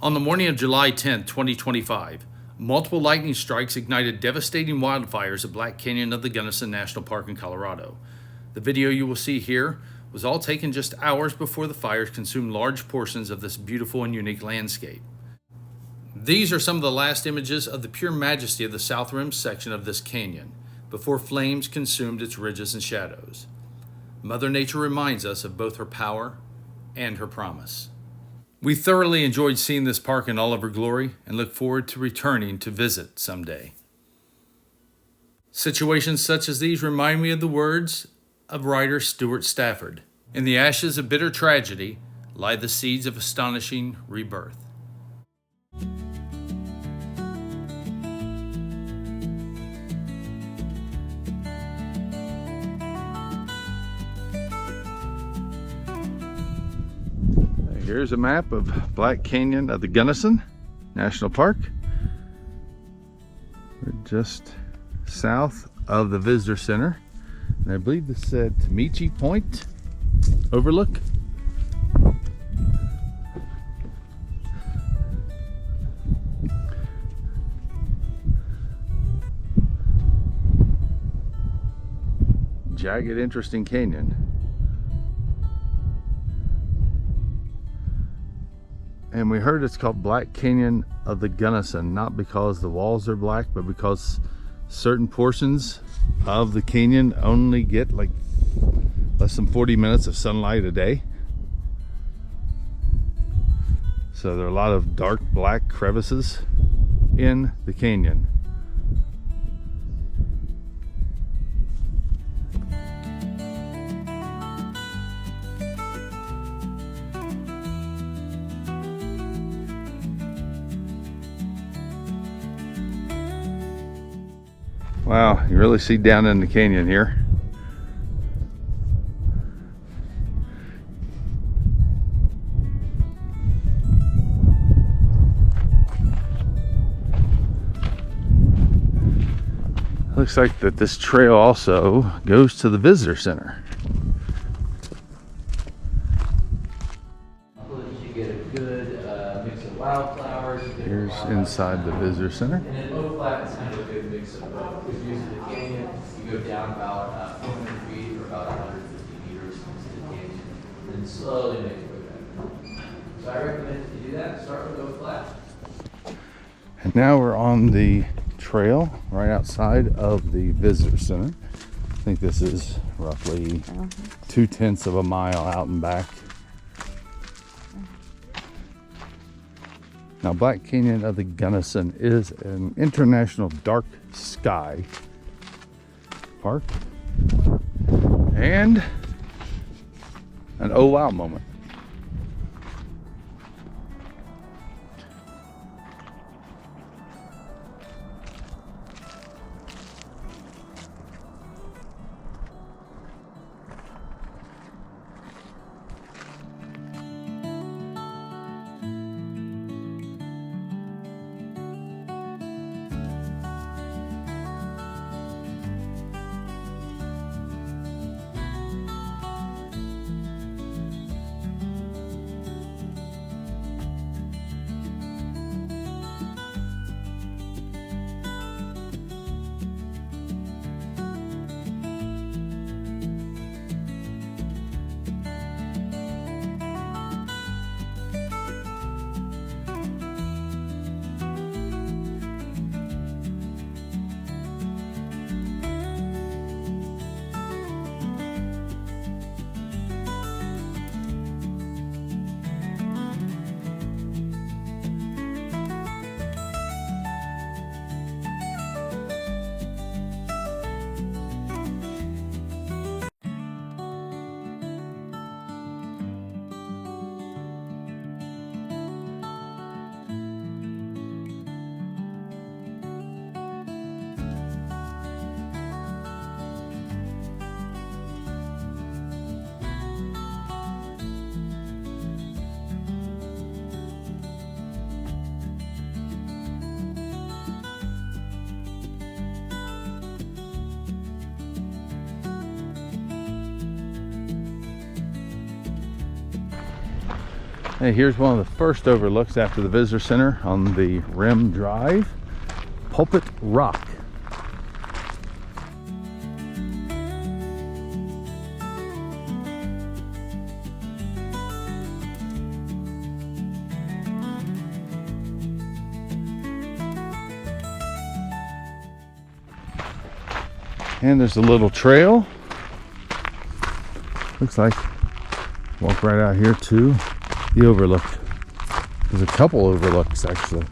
On the morning of July 10, 2025, multiple lightning strikes ignited devastating wildfires at Black Canyon of the Gunnison National Park in Colorado. The video you will see here was all taken just hours before the fires consumed large portions of this beautiful and unique landscape. These are some of the last images of the pure majesty of the South Rim section of this canyon, before flames consumed its ridges and shadows. Mother Nature reminds us of both her power and her promise. We thoroughly enjoyed seeing this park in all of her glory and look forward to returning to visit someday. Situations such as these remind me of the words of writer Stuart Stafford. In the ashes of bitter tragedy lie the seeds of astonishing rebirth. Here's a map of Black Canyon of the Gunnison National Park. We're just south of the visitor center. And I believe this said Gunnison Point, overlook. Jagged, interesting canyon. And we heard it's called Black Canyon of the Gunnison, not because the walls are black, but because certain portions of the canyon only get like less than 40 minutes of sunlight a day. So there are a lot of dark black crevices in the canyon. Wow, you really see down in the canyon here. Looks like that this trail also goes to the visitor center. You get a good mix of wildflowers. Here's inside the visitor center. And then low flat is kind of a good mix of both. Because usually the canyon, you go down about 400 feet or about 150 meters into the canyon, and then slowly make your way back. So I recommend if you do that, start with low flat. And now we're on the trail right outside of the visitor center. I think this is roughly 2/10 of a mile out and back. Now, Black Canyon of the Gunnison is an international dark sky park and an oh wow moment. Hey, here's one of the first overlooks after the visitor center on the Rim Drive, Pulpit Rock. And there's a little trail. Looks like walk right out here to the overlook. There's a couple overlooks actually.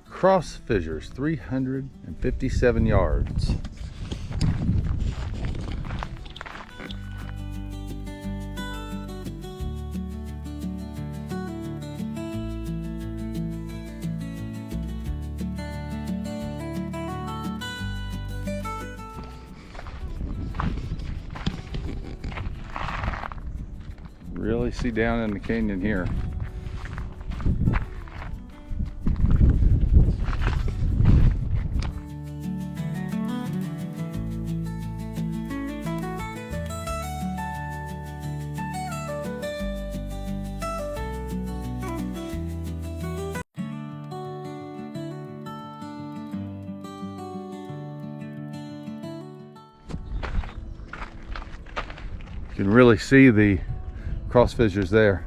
Cross fissures, 357 yards. Really see down in the canyon here. You can really see the cross fissures there.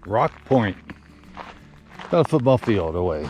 Rock Point, about a football field away.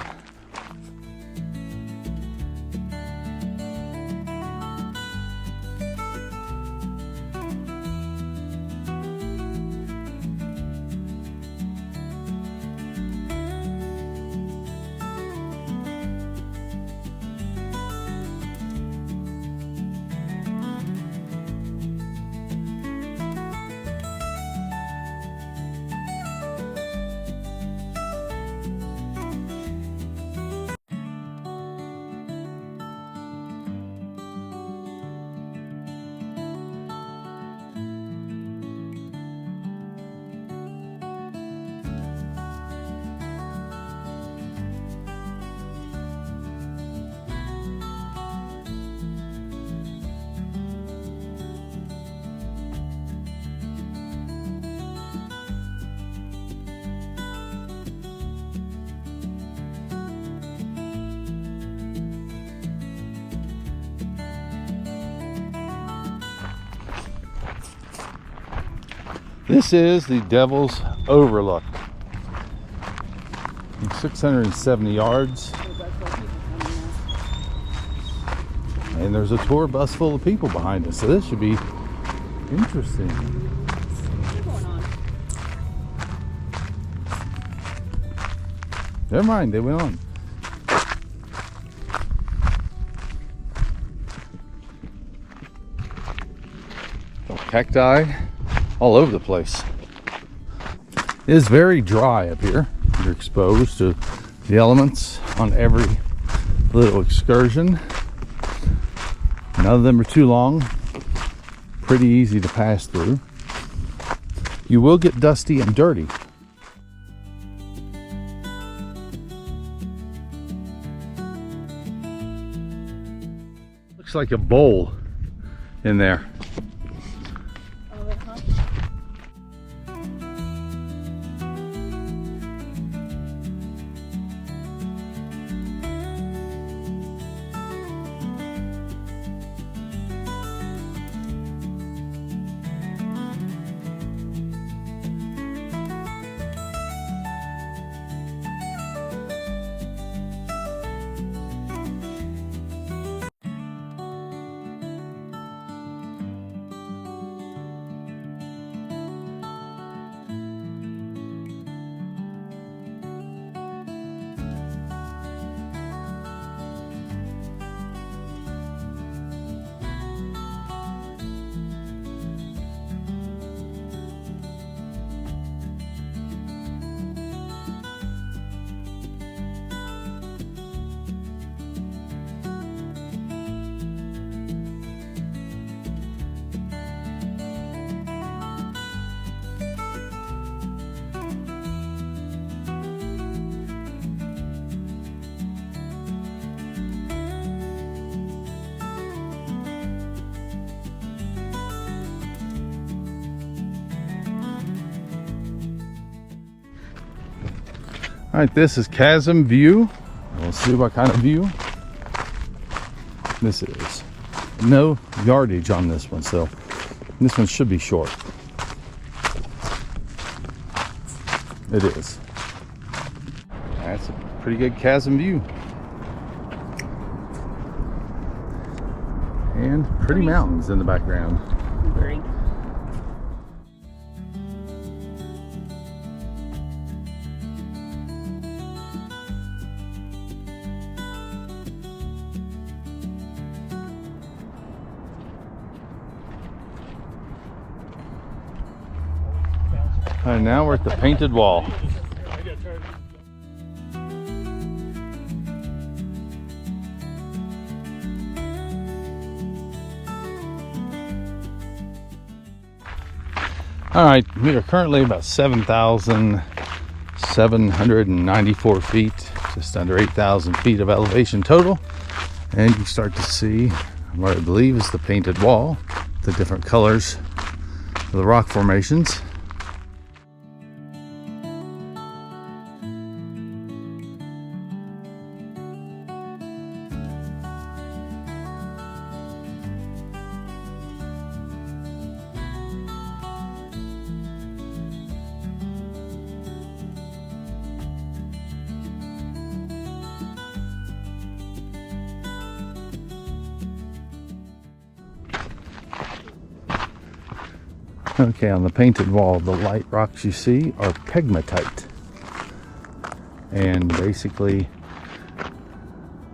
This is the Devil's Overlook. 670 yards. And there's a tour bus full of people behind us, so this should be interesting. Never mind, they went on. Cacti all over the place. It is very dry up here. You're exposed to the elements on every little excursion. None of them are too long. Pretty easy to pass through. You will get dusty and dirty. Looks like a bowl in there. All right, this is chasm view. We'll see what kind of view this is. No yardage on this one, so this one should be short. It is. That's a pretty good chasm view. And pretty mountains in the background. Great. All right, now we're at the painted wall. All right, we are currently about 7,794 feet, just under 8,000 feet of elevation total. And you start to see what I believe is the painted wall, the different colors of the rock formations. Okay, on the painted wall, the light rocks you see are pegmatite. And basically,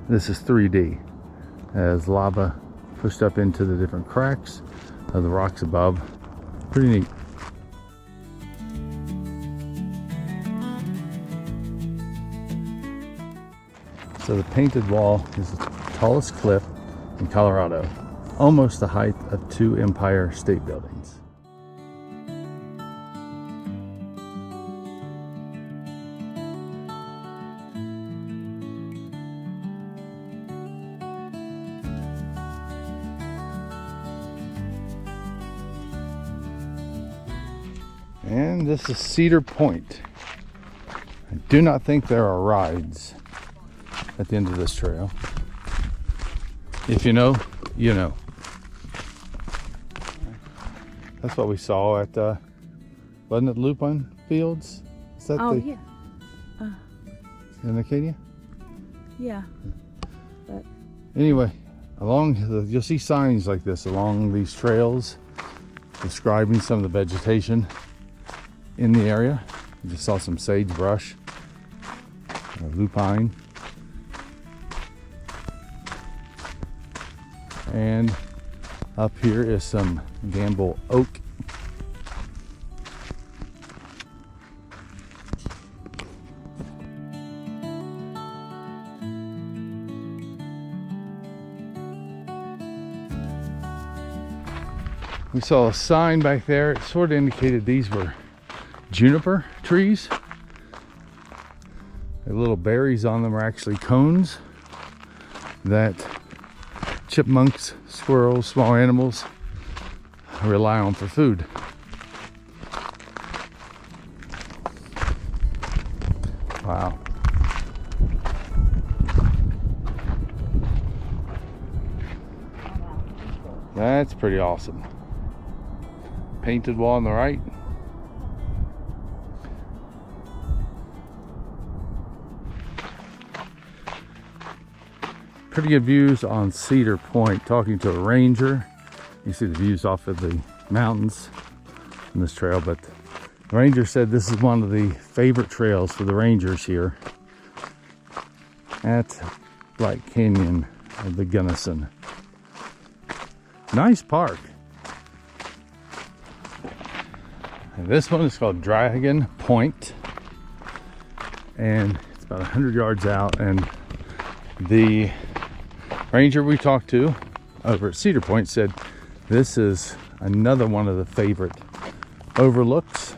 this is 3D, as lava pushed up into the different cracks of the rocks above. Pretty neat. So the painted wall is the tallest cliff in Colorado, almost the height of 2 Empire State Buildings. And this is Cedar Point. I do not think there are rides at the end of this trail. If you know, you know. That's what we saw at, wasn't it Lupin Fields? Is that yeah. In Acadia? Yeah. But anyway, you'll see signs like this along these trails describing some of the vegetation in the area. You just saw some sagebrush, lupine, and up here is some Gamble oak. We saw a sign back there. It sort of indicated these were juniper trees. The little berries on them are actually cones that chipmunks, squirrels, small animals rely on for food. Wow. That's pretty awesome. Painted wall on the right. Pretty good views on Cedar Point. Talking to a ranger, you see the views off of the mountains in this trail, but the ranger said this is one of the favorite trails for the rangers here at Black Canyon of the Gunnison. Nice park. And this one is called Dragon Point, and it's about 100 yards out, and the ranger we talked to over at Cedar Point said this is another one of the favorite overlooks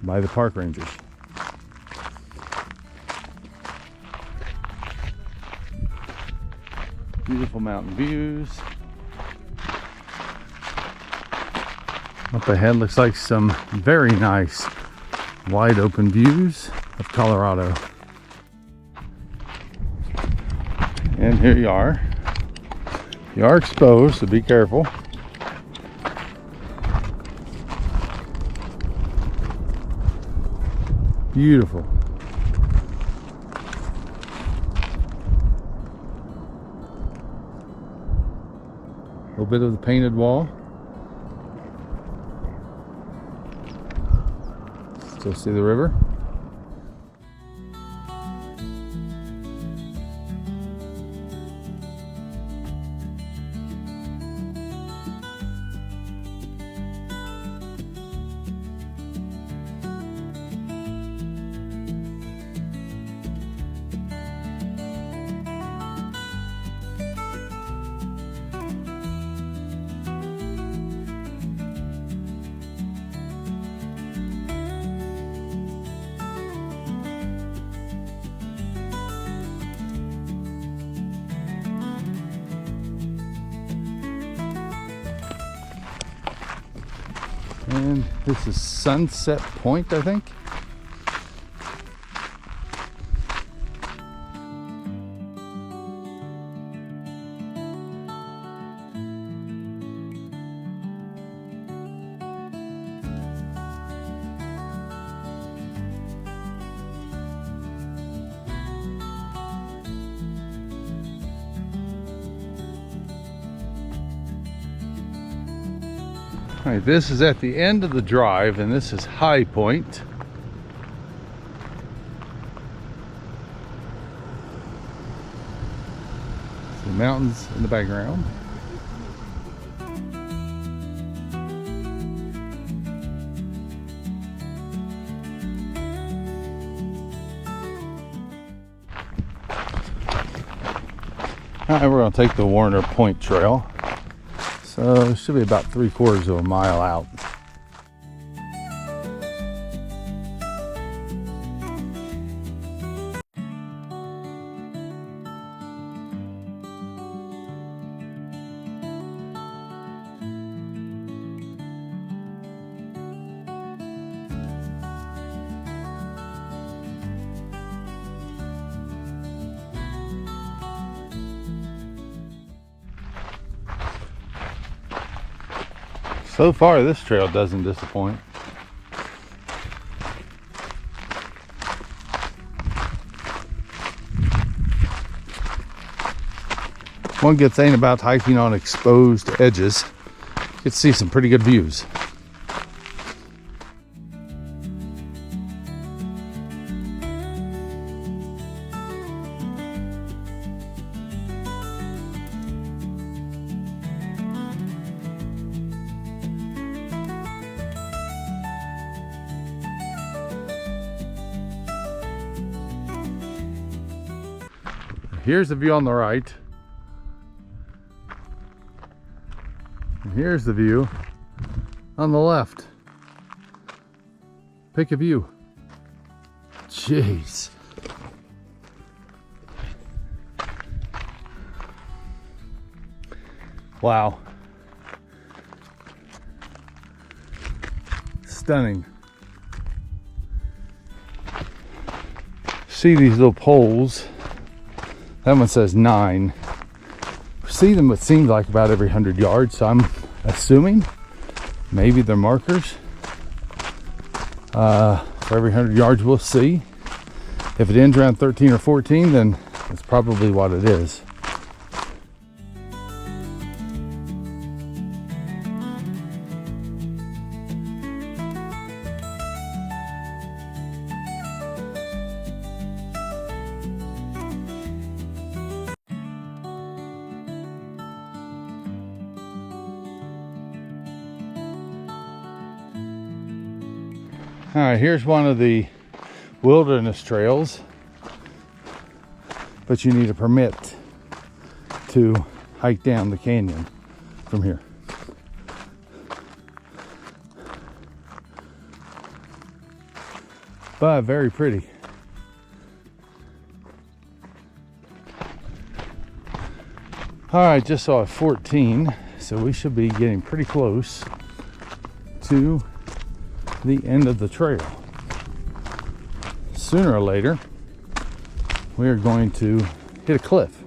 by the park rangers. Beautiful mountain views. Up ahead looks like some very nice wide open views of Colorado. And here you are. You are exposed, so be careful. Beautiful. A little bit of the painted wall. Still see the river. And this is Sunset Point, I think. All right, this is at the end of the drive, and this is High Point. The mountains in the background. All right, we're going to take the Warner Point Trail. So it should be about 3/4 of a mile out. So far, this trail doesn't disappoint. One good thing about hiking on exposed edges, you get to see some pretty good views. Here's the view on the right. And here's the view on the left. Pick a view. Jeez. Wow. Stunning. See these little poles. That one says 9. See them, it seems like about every 100 yards. So I'm assuming maybe they're markers. For every 100 yards we'll see. If it ends around 13 or 14, then that's probably what it is. All right, here's one of the wilderness trails, but you need a permit to hike down the canyon from here. But very pretty. All right, just saw 14, so we should be getting pretty close to the end of the trail. Sooner or later, we are going to hit a cliff.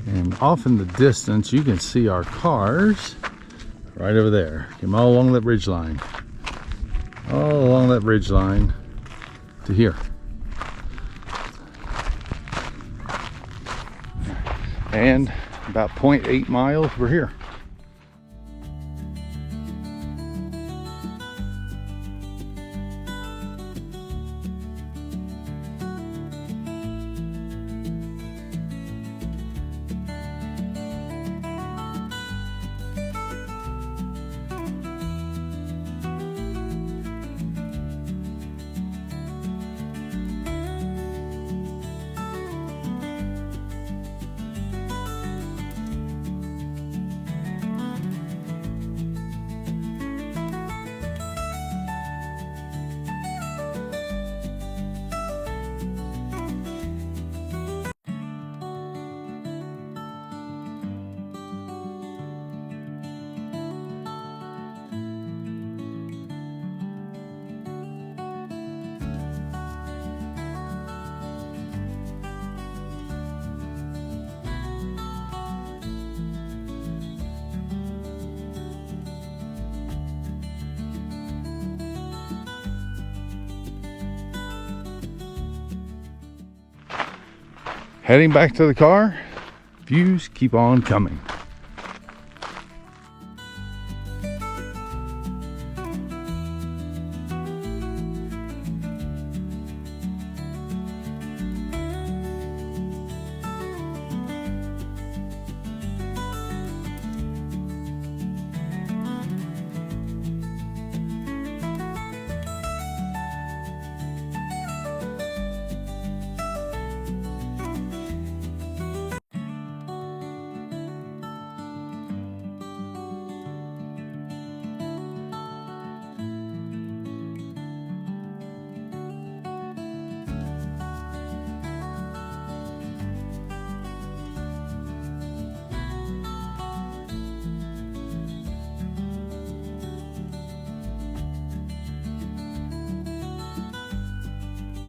And off in the distance, you can see our cars right over there. Come all along that ridge line. All along that ridge line to here. And about 0.8 miles, we're here. Heading back to the car, views keep on coming.